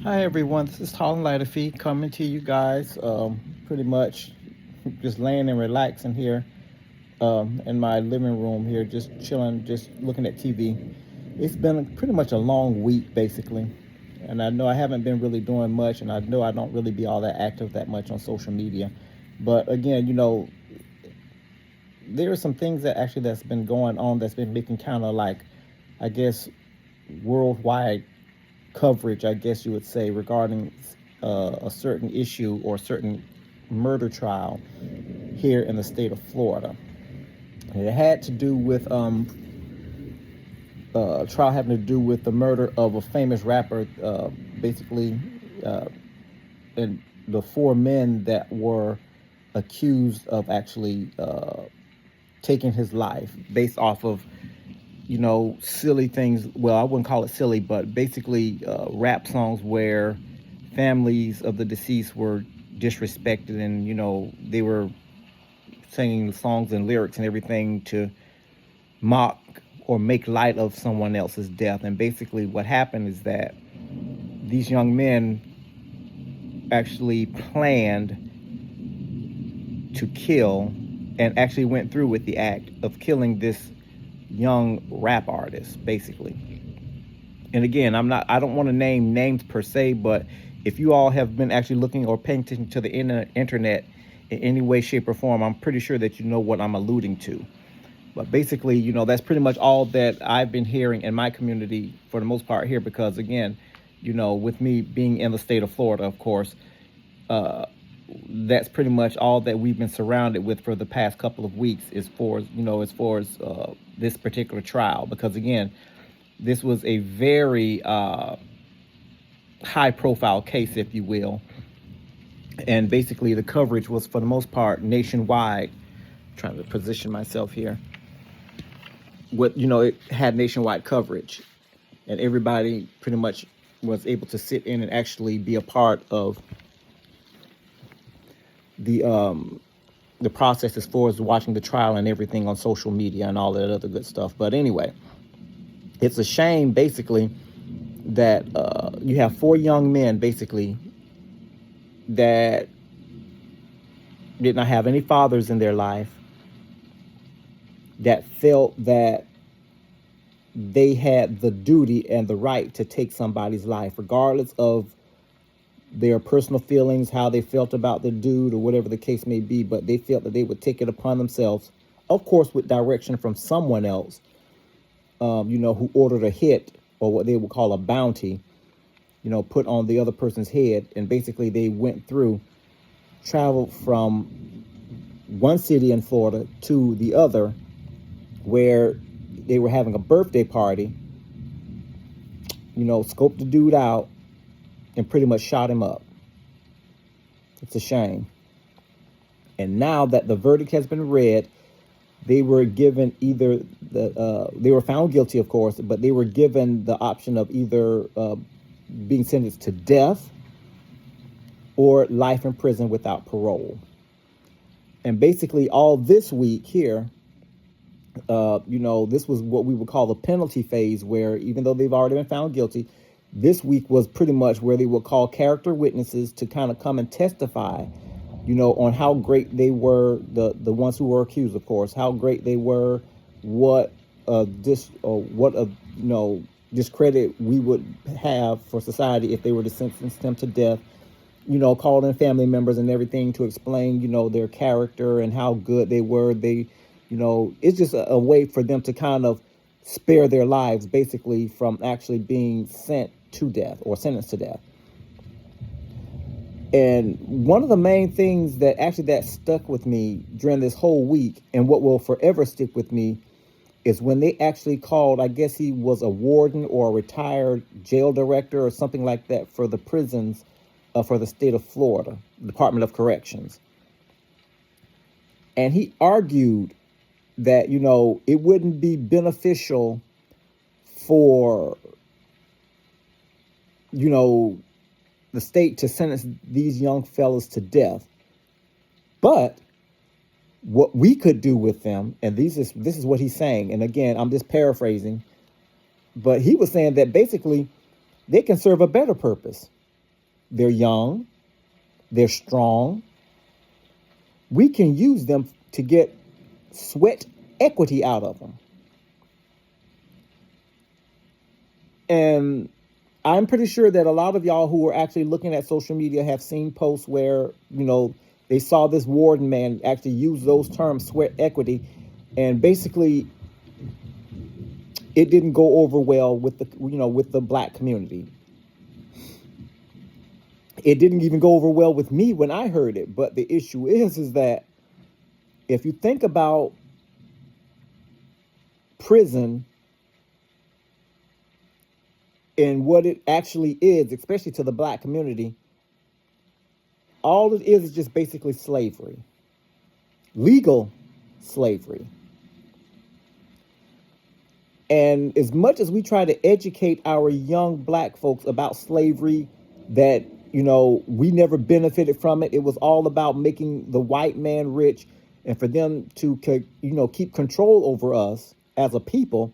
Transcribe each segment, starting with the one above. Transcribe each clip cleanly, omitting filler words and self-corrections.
Hi everyone, this is Tall and Lighter Feet coming to you guys. Pretty much just laying and relaxing here in my living room here, just chilling, just looking at TV. It's been pretty much a long week basically, and I know I haven't been really doing much, and I know I don't really be all that active that much on social media. But again, there are some things that's been going on that's been making kind of like, I guess, worldwide coverage, I guess you would say, regarding a certain issue or a certain murder trial here in the state of Florida. And it had to do with trial having to do with the murder of a famous rapper, basically, and the four men that were accused of actually taking his life based off of silly things. Well, I wouldn't call it silly, but basically rap songs where families of the deceased were disrespected, and they were singing songs and lyrics and everything to mock or make light of someone else's death. And basically what happened is that these young men actually planned to kill and actually went through with the act of killing this young rap artist, basically. And again, I don't want to name names per se, but if you all have been actually looking or paying attention to the internet in any way, shape, or form, I'm pretty sure that you know what I'm alluding to. But basically, that's pretty much all that I've been hearing in my community for the most part here, because again, with me being in the state of Florida, of course, that's pretty much all that we've been surrounded with for the past couple of weeks as far as this particular trial. Because again, this was a very high profile case, if you will. And basically the coverage was for the most part nationwide. I'm trying to position myself here. It had nationwide coverage, and everybody pretty much was able to sit in and actually be a part of the process as far as watching the trial and everything on social media and all that other good stuff. But anyway, it's a shame basically that you have four young men basically that did not have any fathers in their life, that felt that they had the duty and the right to take somebody's life, regardless of their personal feelings, how they felt about the dude or whatever the case may be. But they felt that they would take it upon themselves, of course with direction from someone else, who ordered a hit, or what they would call a bounty, put on the other person's head. And basically they went through, traveled from one city in Florida to the other, where they were having a birthday party, scoped the dude out and pretty much shot him up. It's a shame. And now that the verdict has been read, they were given either they were found guilty, of course, but they were given the option of either being sentenced to death or life in prison without parole. And basically all this week here, this was what we would call the penalty phase, where even though they've already been found guilty, this week was pretty much where they would call character witnesses to kind of come and testify, on how great they were, the ones who were accused, of course, how great they were, what discredit we would have for society if they were to sentence them to death. Called in family members and everything to explain, their character and how good they were. It's just a way for them to kind of spare their lives, basically, from actually being sent to death or sentenced to death. And one of the main things that stuck with me during this whole week, and what will forever stick with me, is when they actually called, I guess he was a warden or a retired jail director or something like that for the prisons for the state of Florida, Department of Corrections. And he argued that, it wouldn't be beneficial for, the state to sentence these young fellas to death. But what we could do with them, and this is what he's saying, and again, I'm just paraphrasing, but he was saying that basically they can serve a better purpose. They're young, they're strong. We can use them to get sweat equity out of them. And I'm pretty sure that a lot of y'all who are actually looking at social media have seen posts where, they saw this warden man actually use those terms, sweat equity, and basically it didn't go over well with the black community. It didn't even go over well with me when I heard it. But the issue is that if you think about prison and what it actually is, especially to the black community, all it is just basically slavery, legal slavery. And as much as we try to educate our young black folks about slavery, that, we never benefited from it. It was all about making the white man rich and for them to, keep control over us as a people.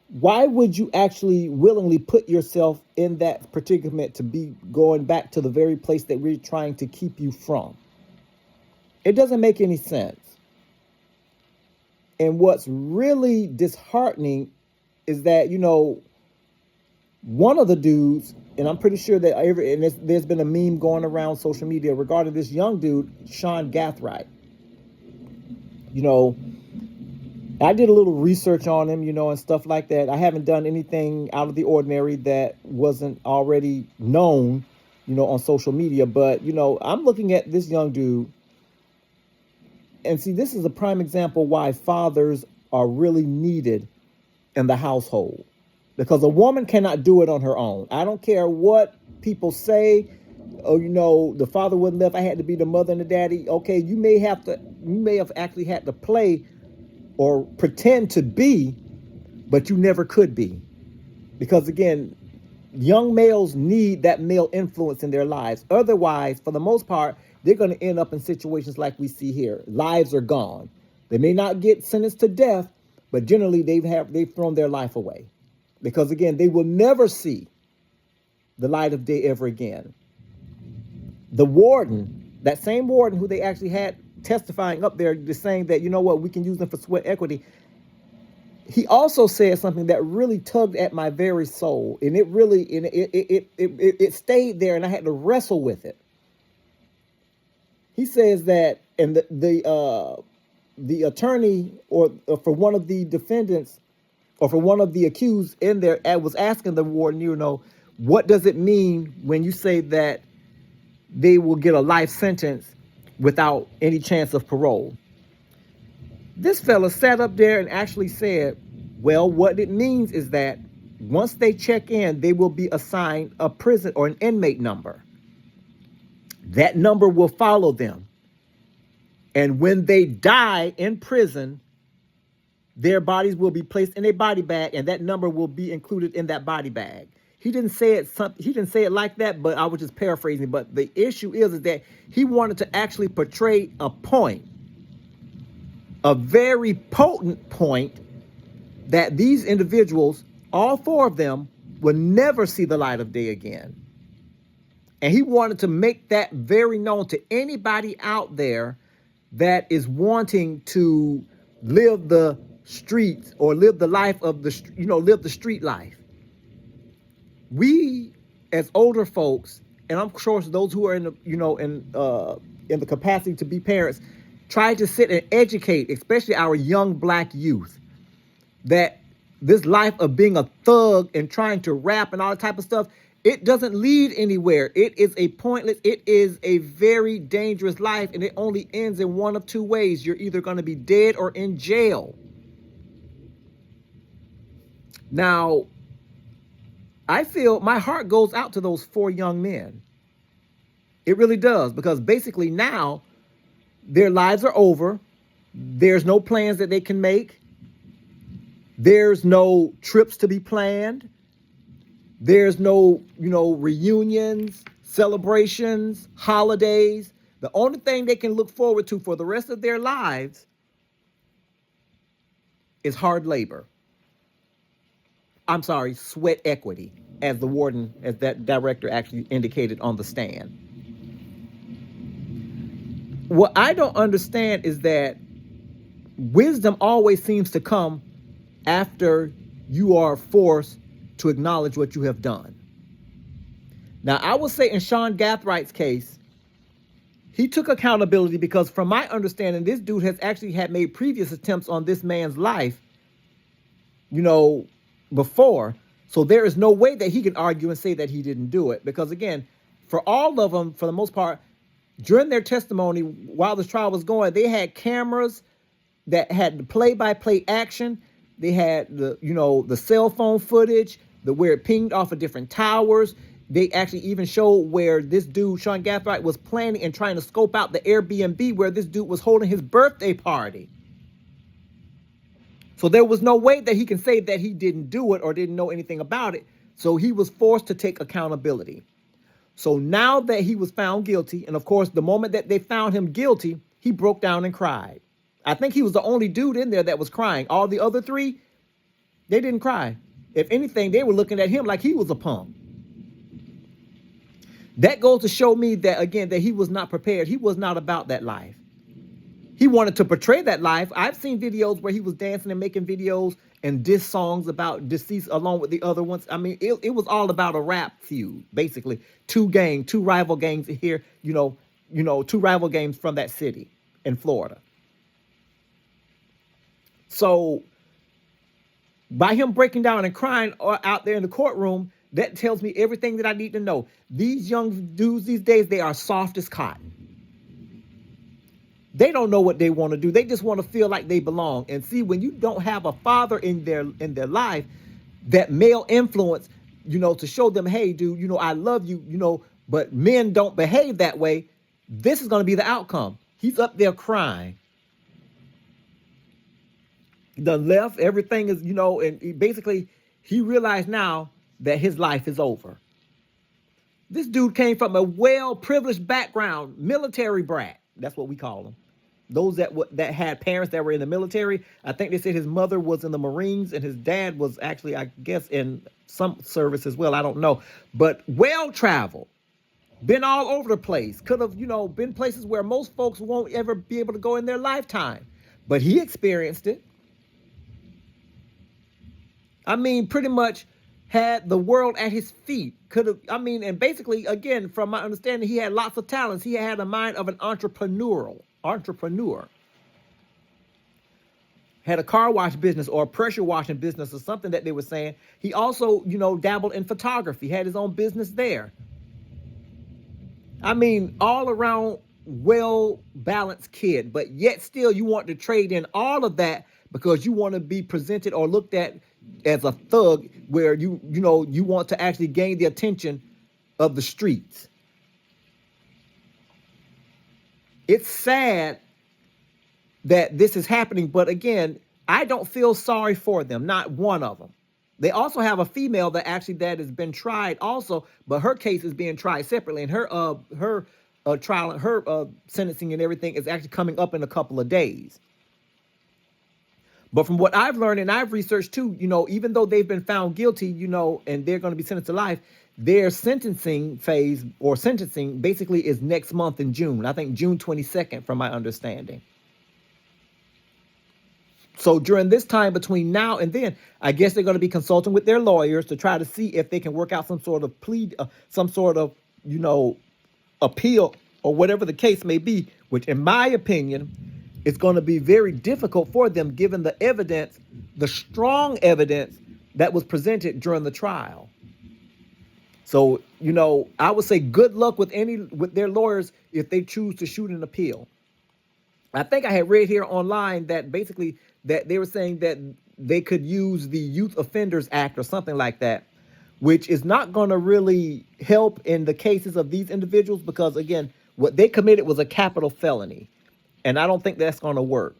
Why would you actually willingly put yourself in that predicament to be going back to the very place that we're trying to keep you from? It doesn't make any sense. And what's really disheartening is that, one of the dudes, and I'm pretty sure that there's been a meme going around social media regarding this young dude, Sean Gathright. I did a little research on him, and stuff like that. I haven't done anything out of the ordinary that wasn't already known, on social media. But, I'm looking at this young dude. And see, this is a prime example why fathers are really needed in the household. Because a woman cannot do it on her own. I don't care what people say. Oh, the father wouldn't let if I had to be the mother and the daddy. Okay, you may have actually had to play or pretend to be, but you never could be. Because again, young males need that male influence in their lives. Otherwise, for the most part, they're going to end up in situations like we see here. Lives are gone. They may not get sentenced to death, but generally they've thrown their life away. Because again, they will never see the light of day ever again. The warden, that same warden who they actually had testifying up there, just saying that, we can use them for sweat equity. He also said something that really tugged at my very soul, and it stayed there, and I had to wrestle with it. He says that, and the attorney or for one of the defendants or for one of the accused in there was asking the warden, what does it mean when you say that they will get a life sentence without any chance of parole? This fella sat up there and actually said, well, what it means is that once they check in, they will be assigned a prison or an inmate number. That number will follow them. And when they die in prison, their bodies will be placed in a body bag, and that number will be included in that body bag. He didn't say it like that, but I was just paraphrasing. But the issue is that he wanted to actually portray a point, a very potent point, that these individuals, all four of them, will never see the light of day again. And he wanted to make that very known to anybody out there that is wanting to live the streets or live the life of live the street life. We, as older folks, and I'm sure those who are in the capacity to be parents, try to sit and educate, especially our young black youth, that this life of being a thug and trying to rap and all that type of stuff, it doesn't lead anywhere. It is it is a very dangerous life, and it only ends in one of two ways. You're either going to be dead or in jail. Now, I feel my heart goes out to those four young men. It really does, because basically now their lives are over. There's no plans that they can make. There's no trips to be planned. There's no, reunions, celebrations, holidays. The only thing they can look forward to for the rest of their lives is hard labor. I'm sorry, sweat equity. as the warden, as that director actually indicated on the stand. What I don't understand is that wisdom always seems to come after you are forced to acknowledge what you have done. Now, I will say in Sean Gathwright's case, he took accountability because from my understanding, this dude has actually had made previous attempts on this man's life, before. So there is no way that he can argue and say that he didn't do it. Because again, for all of them, for the most part, during their testimony, while this trial was going, they had cameras that had the play-by-play action. They had the cell phone footage, where it pinged off of different towers. They actually even showed where this dude, Sean Gathright, was planning and trying to scope out the Airbnb where this dude was holding his birthday party. So there was no way that he can say that he didn't do it or didn't know anything about it. So he was forced to take accountability. So now that he was found guilty, and of course, the moment that they found him guilty, he broke down and cried. I think he was the only dude in there that was crying. All the other three, they didn't cry. If anything, they were looking at him like he was a punk. That goes to show me that, again, that he was not prepared. He was not about that life. He wanted to portray that life. I've seen videos where he was dancing and making videos and diss songs about deceased along with the other ones. I mean, it was all about a rap feud, basically. Two rival gangs here, two rival gangs from that city in Florida. So by him breaking down and crying out there in the courtroom, that tells me everything that I need to know. These young dudes these days, they are soft as cotton. They don't know what they want to do. They just want to feel like they belong. And see, when you don't have a father in their life, that male influence, to show them, hey, dude, I love you, but men don't behave that way. This is going to be the outcome. He's up there crying. The left, everything is, and he realized now that his life is over. This dude came from a well-privileged background, military brat. That's what we call them. Those that had parents that were in the military. I think they said his mother was in the Marines and his dad was actually, I guess, in some service as well. I don't know. But well-traveled. Been all over the place. Could have, been places where most folks won't ever be able to go in their lifetime. But he experienced it. I mean, pretty much had the world at his feet. And basically, again, from my understanding, he had lots of talents. He had a mind of an entrepreneur. Had a car wash business or a pressure washing business or something that they were saying. He also, dabbled in photography, had his own business there. I mean, all around well-balanced kid, but yet still you want to trade in all of that because you want to be presented or looked at as a thug where you want to actually gain the attention of the streets. It's sad that this is happening, but again, I don't feel sorry for them, not one of them. They also have a female that has been tried also, but her case is being tried separately, and her trial and her sentencing and everything is actually coming up in a couple of days. But from what I've learned and I've researched too, even though they've been found guilty, and they're going to be sentenced to life, their sentencing phase or sentencing basically is next month in June. I think June 22nd, from my understanding. So during this time between now and then, I guess they're going to be consulting with their lawyers to try to see if they can work out some sort of plea, some sort of, appeal or whatever the case may be, which in my opinion, it's going to be very difficult for them given the evidence, the strong evidence that was presented during the trial. So, I would say good luck with their lawyers if they choose to shoot an appeal. I think I had read here online that basically that they were saying that they could use the Youth Offenders Act or something like that, which is not going to really help in the cases of these individuals because, again, what they committed was a capital felony. And I don't think that's going to work.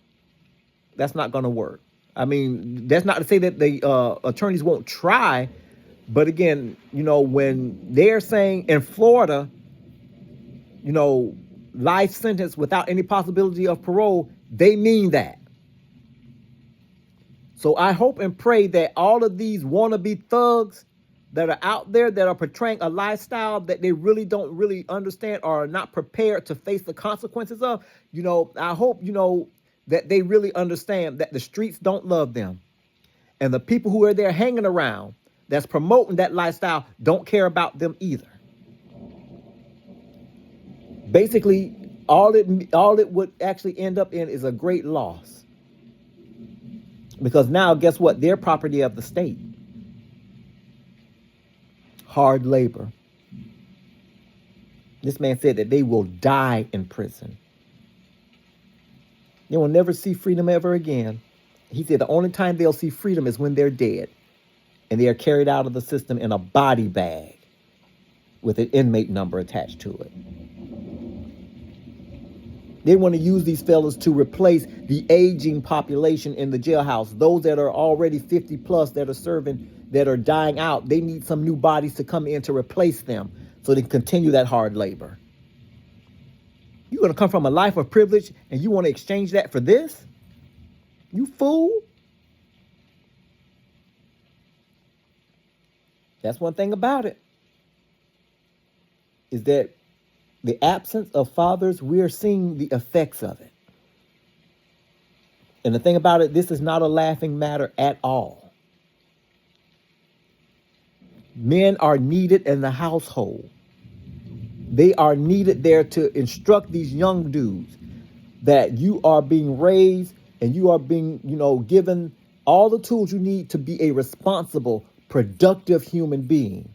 That's not going to work. I mean, that's not to say that the attorneys won't try. But again, when they're saying in Florida, life sentence without any possibility of parole, they mean that. So I hope and pray that all of these wannabe thugs that are out there that are portraying a lifestyle that they really don't really understand or are not prepared to face the consequences of, I hope, that they really understand that the streets don't love them. And the people who are there hanging around that's promoting that lifestyle don't care about them either. Basically, all it would actually end up in is a great loss. Because now, guess what? They're property of the state. Hard labor. This man said that they will die in prison. They will never see freedom ever again. He said the only time they'll see freedom is when they're dead and they are carried out of the system in a body bag with an inmate number attached to it. They want to use these fellas to replace the aging population in the jailhouse. Those that are already 50 plus that are serving, that are dying out, they need some new bodies to come in to replace them so they can continue that hard labor. You're going to come from a life of privilege and you want to exchange that for this? You fool. That's one thing about it, is that the absence of fathers, we're seeing the effects of it. And the thing about it, this is not a laughing matter at all. Men are needed in the household. They are needed there to instruct these young dudes that you are being raised and you are being, given all the tools you need to be a responsible, productive human being.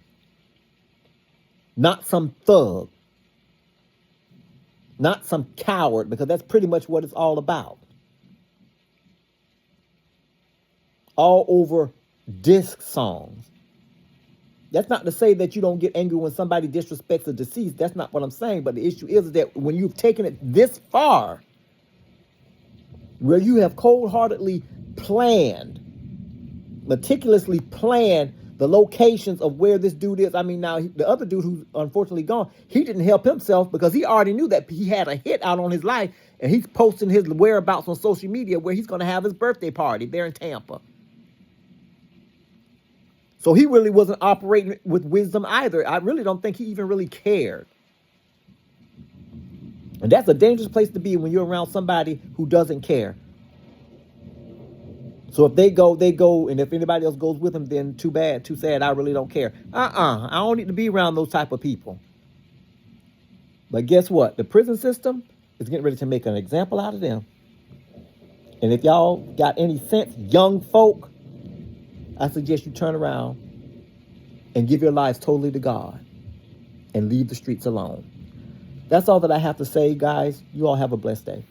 Not some thug. Not some coward, because that's pretty much what it's all about. All over disc songs. That's not to say that you don't get angry when somebody disrespects a deceased. That's not what I'm saying. But the issue is that when you've taken it this far, where you have cold-heartedly planned, meticulously planned the locations of where this dude is. I mean, now, the other dude who's unfortunately gone, he didn't help himself because he already knew that he had a hit out on his life, and he's posting his whereabouts on social media where he's going to have his birthday party there in Tampa. So he really wasn't operating with wisdom either. I really don't think he even really cared. And that's a dangerous place to be when you're around somebody who doesn't care. So if they go, they go. And if anybody else goes with them, then too bad, too sad. I really don't care. I don't need to be around those type of people. But guess what? The prison system is getting ready to make an example out of them. And if y'all got any sense, young folk, I suggest you turn around and give your lives totally to God and leave the streets alone. That's all that I have to say, guys. You all have a blessed day.